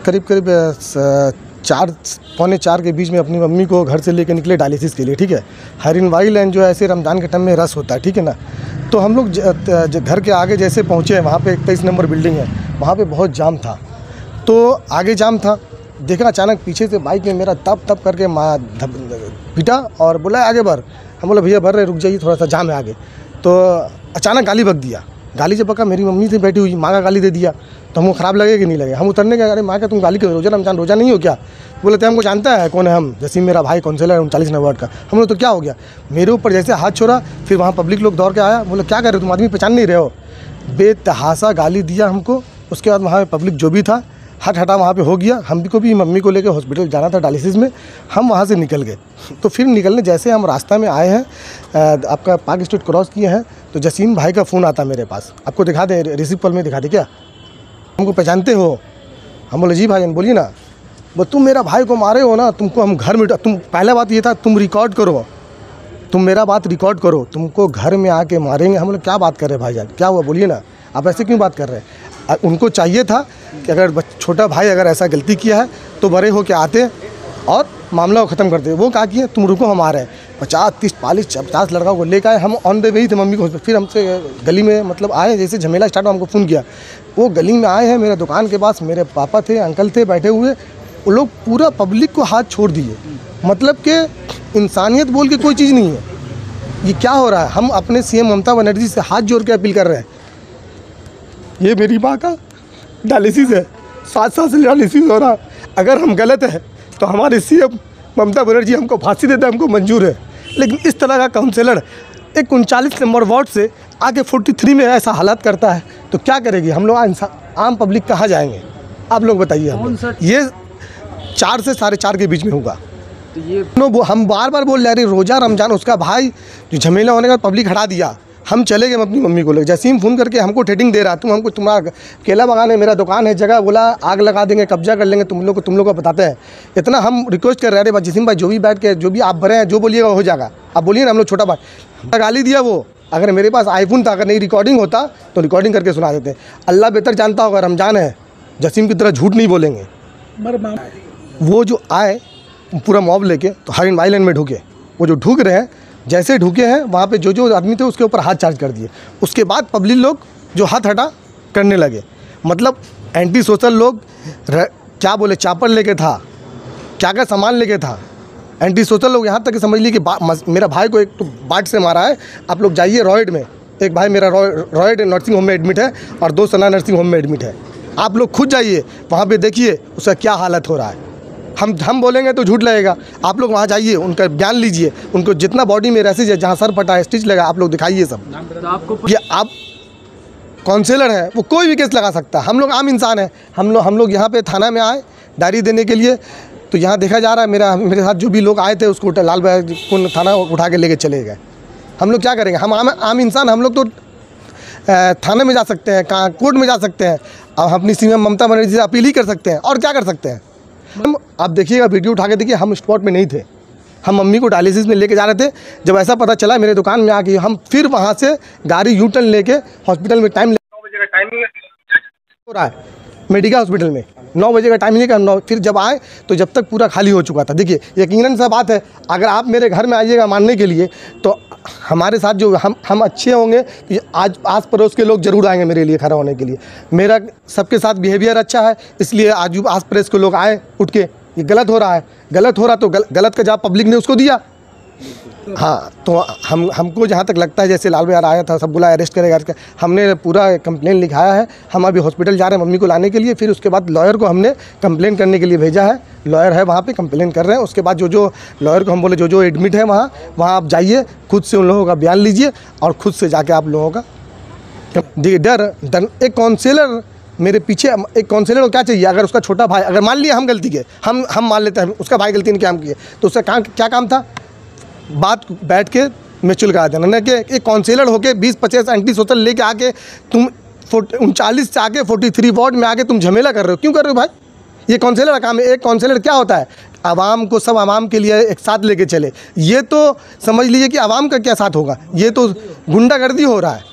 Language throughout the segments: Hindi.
करीब करीब 3:45 के बीच में अपनी मम्मी को घर से लेकर निकले डायलिसिस के लिए, ठीक है। हरिनवाई लाइन जो है ऐसे रमज़ान के टाइम में रश होता है, ठीक है ना। तो हम लोग घर के आगे जैसे पहुँचे, वहाँ पे 23 नंबर बिल्डिंग है, वहाँ पे बहुत जाम था। तो आगे जाम था, देखा अचानक पीछे से बाइक में मेरा तब करके पीटा और बोला आगे बढ़। हम बोला भैया बढ़ रहे, रुक जाइए, थोड़ा सा जाम है आगे। तो अचानक गाली बक दिया। गाली जब बका, मेरी मम्मी से बैठी हुई माँ का गाली दे दिया, तो हमको ख़राब लगे कि नहीं लगे। हम उतरने के, अरे माँ का तुम गाली क्यों, रोज़ा रमजान रोज़ा नहीं हो क्या? बोले थे हमको जानता है कौन है हम, जैसे मेरा भाई काउंसिलर है 39 नंबर वार्ड का। हम लोग तो क्या हो गया, मेरे ऊपर जैसे हाथ छोड़ा, फिर वहाँ पब्लिक लोग दौड़ के आया, बोले क्या कर रहे हो तुम, आदमी पहचान नहीं रहे हो। बेतहासा गाली दिया हमको। उसके बाद वहाँ पब्लिक जो भी था हटा वहाँ पे हो गया। हम को भी मम्मी को लेकर हॉस्पिटल जाना था डायलिसिस में, हम वहाँ से निकल गए। तो फिर निकलने जैसे हम रास्ता में आए हैं, आपका पार्क स्ट्रीट क्रॉस किए हैं, तो जसीम भाई का फ़ोन आता मेरे पास। आपको दिखा दे, रिसीव कॉल में दिखा दे क्या, हमको पहचानते हो? हम बोले जी भाई, बोलिए ना। वो तुम मेरा भाई को मारे हो ना, तुमको हम घर में, तुम पहला बात ये था तुम रिकॉर्ड करो, तुम मेरा बात रिकॉर्ड करो, तुमको घर में आके मारेंगे। हम लोग क्या बात कर रहे हैं भाईजान, क्या हुआ बोलिए ना, आप ऐसे क्यों बात कर रहे हैं? उनको चाहिए था कि अगर छोटा भाई अगर ऐसा गलती किया है तो बड़े हो के आते और मामला को ख़त्म करते। वो क्या किए, तुम रुको हम आ रहे हैं। 50 30 50 लड़का को लेकर आए, हम ऑन द वे ही थे मम्मी को। फिर हमसे गली में मतलब आए, जैसे झमेला स्टार्ट हुआ, हमको फ़ोन किया। वो गली में आए हैं, मेरे दुकान के पास मेरे पापा थे, अंकल थे बैठे हुए, वो लोग पूरा पब्लिक को हाथ छोड़ दिए। मतलब कि इंसानियत बोल के कोई चीज़ नहीं है। ये क्या हो रहा है? हम अपने सीएम ममता बनर्जी से हाथ जोड़ के अपील कर रहे हैं। ये मेरी माँ का डायलिसिस है, 7 साल से डायलिसिस हो रहा। अगर हम गलत है तो हमारे सीएम ममता बनर्जी हमको फांसी देते, हमको मंजूर है। लेकिन इस तरह का काउंसलर एक 39 नंबर वार्ड से आगे 43 में ऐसा हालात करता है तो क्या करेगी? हम लोग आम पब्लिक कहाँ जाएंगे? आप लोग बताइए। ये 4 से 4:30 के बीच में होगा। तो ये हम बार बार बोल रहे हैं, रोज़ा रमजान, उसका भाई जो झमेला होने का पब्लिक हटा दिया। हम चले गए अपनी मम्मी को ले। जसीम फ़ोन करके हमको ट्रेडिंग दे रहा, तुम हमको, तुम्हारा केला बागान है, मेरा दुकान है, जगह बोला आग लगा देंगे, कब्जा कर लेंगे, तुम लोग को बताते हैं। इतना हम रिक्वेस्ट कर रहे हैं, जसीम भाई जो भी बैठ के जो भी आप भरे हैं, जो बोलिएगा हो जाएगा। आप बोलिए ना, हम लोग छोटा भाई गाली दिया वो। अगर मेरे पास आईफोन था, अगर नहीं रिकॉर्डिंग होता तो रिकॉर्डिंग करके सुना देते। अल्लाह बेहतर जानता होगा, रमजान है, जसीम की तरह झूठ नहीं बोलेंगे। वो जो आए पूरा मॉब लेके, तो हरिनवाई लाइन में ढुके। वो जो ढुक रहे हैं, जैसे ढुके हैं वहाँ पे जो आदमी थे उसके ऊपर हाथ चार्ज कर दिए। उसके बाद पब्लिक लोग जो हाथ हटा करने लगे। मतलब एंटी सोशल लोग क्या बोले, चापर लेके था, क्या सामान लेके था। एंटी सोशल लोग यहाँ तक समझ ली कि मेरा भाई को एक तो बाट से मारा है। आप लोग जाइए रॉयड में, एक भाई मेरा रॉयड नर्सिंग होम में एडमिट है और 2 सना नर्सिंग होम में एडमिट है। आप लोग खुद जाइए वहाँ पर, देखिए उसका क्या हालत हो रहा है। हम बोलेंगे तो झूठ लगेगा। आप लोग वहाँ जाइए, उनका बयान लीजिए, उनको जितना बॉडी में रैसेज है, जहाँ सर फटा है, स्टिच लगा, आप लोग दिखाइए सब। ये आप काउंसलर है, वो कोई भी केस लगा सकता है। हम लोग आम इंसान हैं। हम लोग यहाँ पे थाना में आए डायरी देने के लिए, तो यहाँ देखा जा रहा है मेरे साथ जो भी लोग आए थे उसको लाल बैग को थाना उठा के लेके चले गए। हम लोग क्या करेंगे? हम आम इंसान, हम लोग तो थाने में जा सकते हैं, कहाँ कोर्ट में जा सकते हैं, अब अपनी सीएम ममता बनर्जी से अपील ही कर सकते हैं, और क्या कर सकते हैं? हम आप देखिएगा, वीडियो उठा के देखिए, हम स्पॉट में नहीं थे। हम मम्मी को डायलिसिस में लेके जा रहे थे। जब ऐसा पता चला मेरे दुकान में आके, हम फिर वहाँ से गाड़ी यू टर्न लेके हॉस्पिटल में 9 बजे का टाइमिंग हो रहा है, मेडिका हॉस्पिटल में 9 बजे का टाइमिंग है। 9 फिर जब आए तो जब तक पूरा खाली हो चुका था। देखिए यकीनन सा बात है, अगर आप मेरे घर में आइएगा मानने के लिए, तो हमारे साथ जो हम अच्छे होंगे तो आज आस पड़ोस के लोग ज़रूर आएंगे मेरे लिए खड़ा होने के लिए। मेरा सबके साथ बिहेवियर अच्छा है, इसलिए आज आस पड़ोस के लोग आए उठ के। ये गलत हो रहा है, गलत हो रहा तो गलत का जवाब पब्लिक ने उसको दिया। हाँ, तो हमको जहाँ तक लगता है, जैसे लाल भैया आया था, सब बोला अरेस्ट करेगा, हमने पूरा कंप्लेन लिखाया है। हम अभी हॉस्पिटल जा रहे हैं मम्मी को लाने के लिए। फिर उसके बाद लॉयर को हमने कंप्लेन करने के लिए भेजा है। लॉयर है वहाँ पे, कंप्लेन कर रहे हैं। उसके बाद जो लॉयर को हम बोले जो एडमिट है वहाँ आप जाइए, खुद से उन लोगों का बयान लीजिए और खुद से जाके आप लोगों का डर। एक काउंसलर मेरे पीछे, एक काउंसलर को क्या चाहिए? अगर उसका छोटा भाई, अगर मान लिया हम गलती के, हम मान लेते हैं उसका भाई गलती ने क्या किए, तो उसका क्या काम था? बात बैठ के म्यूचुअल करा देना। न कि एक काउंसलर होके 20-25 एंटी सोशल लेके आके तुम 39 से आके 43 वार्ड में आके तुम झमेला कर रहे हो। क्यों कर रहे हो भाई? ये काउंसलर का काम है। एक काउंसलर क्या होता है? आवाम को, सब आवाम के लिए एक साथ लेके चले। ये तो समझ लीजिए कि आवाम का क्या साथ होगा, ये तो गुंडागर्दी हो रहा है।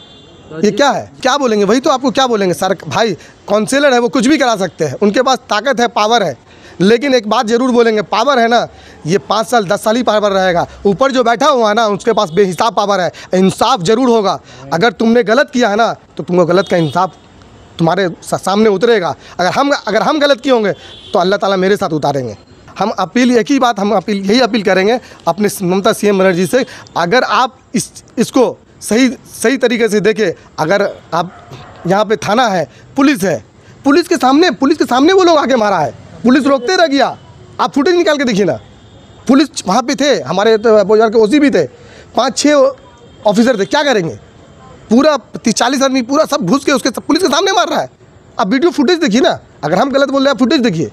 ये क्या है, क्या बोलेंगे? वही तो आपको क्या बोलेंगे सर। भाई काउंसिलर है, वो कुछ भी करा सकते हैं, उनके पास ताकत है, पावर है। लेकिन एक बात ज़रूर बोलेंगे, पावर है ना, ये 5 साल 10 साल ही पावर रहेगा। ऊपर जो बैठा हुआ है ना, उसके पास बेहिसाब पावर है। इंसाफ ज़रूर होगा। अगर तुमने गलत किया है ना, तो तुमको गलत का इंसाफ तुम्हारे सामने उतरेगा। अगर हम गलत किए होंगे तो अल्लाह ताला मेरे साथ उतारेंगे। हम अपील, एक ही बात हम यही अपील करेंगे अपने ममता सीएम बनर्जी से, अगर आप इसको सही तरीके से देखें। अगर आप यहाँ पे थाना है, पुलिस है, पुलिस के सामने वो लोग आके मारा है, पुलिस रोकते रह गया। आप फुटेज निकाल के देखिए ना, पुलिस वहाँ पे थे, हमारे तो बोजार के ओसी भी थे, 5-6 ऑफिसर थे, क्या करेंगे? पूरा 40 आदमी पूरा सब घुस के उसके पुलिस के सामने मार रहा है। आप वीडियो फुटेज देखिए ना, अगर हम गलत बोल रहे हैं फुटेज देखिए।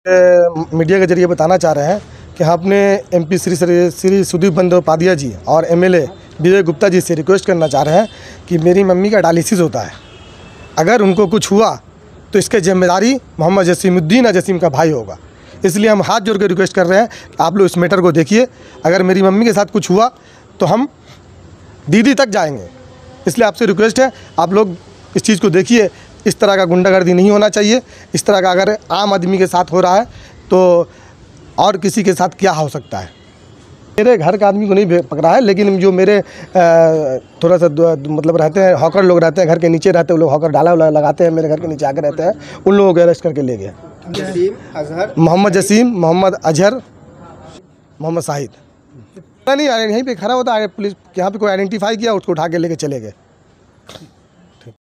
मीडिया के जरिए बताना चाह रहे हैं कि हम अपने MP श्री सुदीप बंदोपाध्याय जी और MLA विजय गुप्ता जी से रिक्वेस्ट करना चाह रहे हैं कि मेरी मम्मी का डायलिसिस होता है, अगर उनको कुछ हुआ तो इसकी जिम्मेदारी मोहम्मद जसीमुद्दीन जसीम का भाई होगा। इसलिए हम हाथ जोड़ के रिक्वेस्ट कर रहे हैं कि आप लोग इस मैटर को देखिए। अगर मेरी मम्मी के साथ कुछ हुआ तो हम दीदी तक जाएंगे। इसलिए आपसे रिक्वेस्ट है, आप लोग इस चीज़ को देखिए। इस तरह का गुंडागर्दी नहीं होना चाहिए। इस तरह का अगर आम आदमी के साथ हो रहा है तो और किसी के साथ क्या हो सकता है। मेरे घर का आदमी को नहीं पकड़ा है, लेकिन जो मेरे थोड़ा सा मतलब रहते हैं, हॉकर लोग रहते हैं, घर के नीचे रहते हैं, वो लोग हॉकर डाला लगाते हैं, मेरे घर के नीचे आकर रहते हैं, उन लोगों को अरेस्ट करके ले गए। मोहम्मद जसीम, मोहम्मद अजहर, मोहम्मद शाहिद। नहीं, यहीं पे खड़ा होता है पुलिस, यहाँ पे कोई आइडेंटिफाई किया, उसको उठा के लेके चले गए।